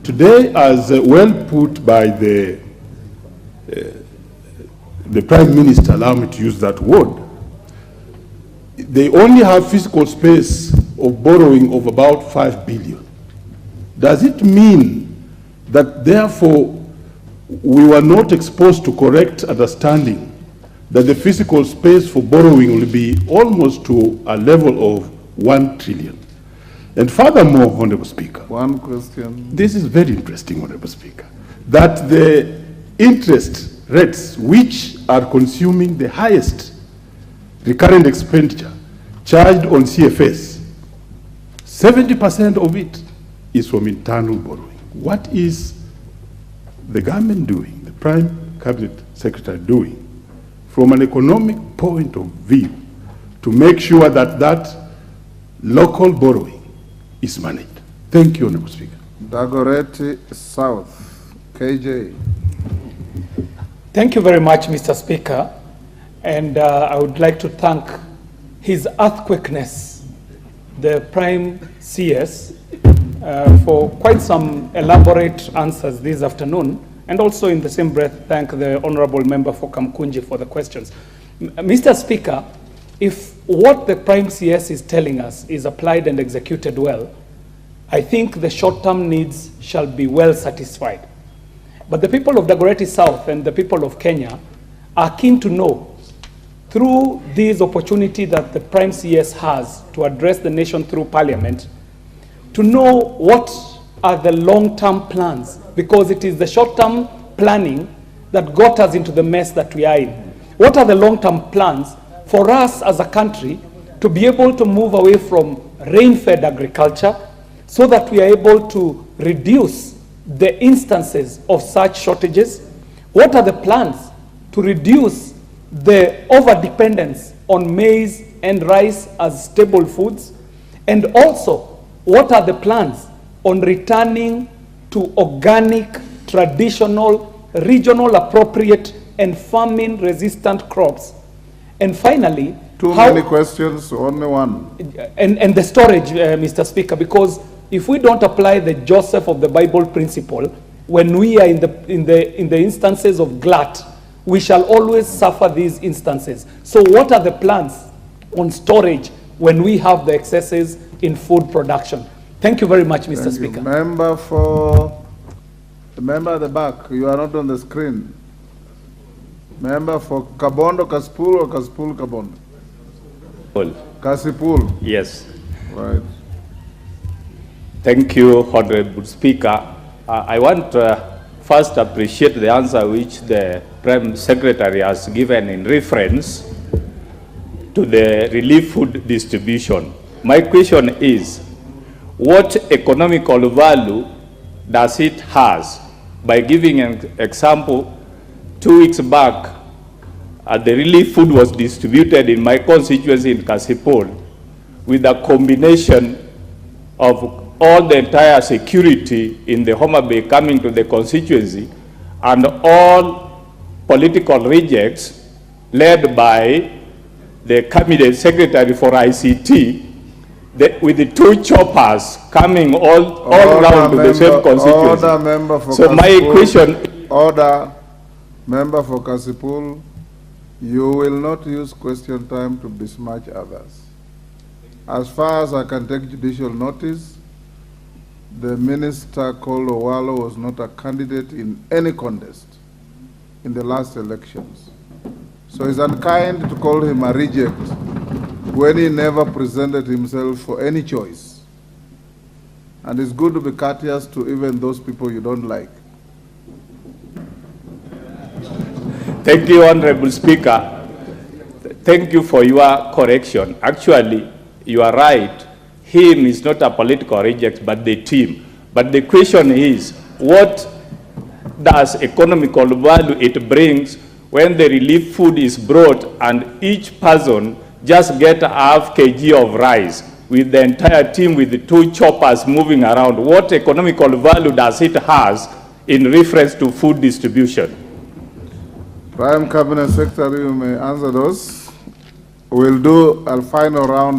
Today, as well put by the Prime Minister, allow me to use that word, they only have physical space of borrowing of about 5 billion. Does it mean that therefore we were not exposed to correct understanding that the physical space for borrowing will be almost to a level of 1 trillion? And furthermore, Honorable Speaker. One question. This is very interesting, Honorable Speaker, that the interest rates which are consuming the highest recurrent expenditure charged on CFS, 70% of it is from internal borrowing. What is the government doing, the Prime Cabinet Secretary doing, from an economic point of view, to make sure that that local borrowing is managed? Thank you, Honorable Speaker. Dagoretti South, KJ. Thank you very much, Mr. Speaker. And I would like to thank His Earthquakeness, the Prime CS, for quite some elaborate answers this afternoon, and also in the same breath thank the Honorable Member for Kamkunji for the questions. Mr. Speaker, if what the Prime CS is telling us is applied and executed well, I think the short-term needs shall be well satisfied. But the people of Dagoretti South and the people of Kenya are keen to know, through this opportunity that the Prime CS has to address the nation through Parliament, to know what are the long-term plans, because it is the short-term planning that got us into the mess that we are in. What are the long-term plans for us as a country to be able to move away from rain-fed agriculture so that we are able to reduce the instances of such shortages? What are the plans to reduce the over-dependence on maize and rice as staple foods? And also, what are the plans on returning to organic, traditional, regional appropriate, and famine-resistant crops? And finally, Too many questions, only one. And the storage, Mr. Speaker, because if we don't apply the Joseph of the Bible principle, when we are in the instances of glut, we shall always suffer these instances. So what are the plans on storage when we have the excesses in food production? Thank you very much, Mr. Speaker. The member at the back, you are not on the screen. Member for Kabondo, Kasipul, or Kasipul, Kabondo? Kasipul. Yes. Right. Thank you, Honorable Speaker. I want to first appreciate the answer which the Prime Secretary has given in reference to the relief food distribution. My question is, what economical value does it has? By giving an example, 2 weeks back, the relief food was distributed in my constituency in Kasipul with a combination of all the entire security in the Homa Bay coming to the constituency and all political rejects led by the cabinet secretary for ICT with the 2 choppers coming all around to the same constituency. Order, member for so Kasipul, my question... Order, member for Kasipul, you will not use question time to besmirch others. As far as I can take judicial notice, the minister called Owalo was not a candidate in any contest in the last elections. So it's unkind to call him a reject when he never presented himself for any choice. And it's good to be courteous to even those people you don't like. Thank you, Honorable Speaker. Thank you for your correction. Actually, you are right. Him is not a political reject, but the team. But the question is, what does economical value it brings when the relief food is brought and each person just get a half kg of rice with the entire team with the 2 choppers moving around? What economical value does it has in reference to food distribution? Prime Cabinet Secretary, you may answer those. We'll do a final round.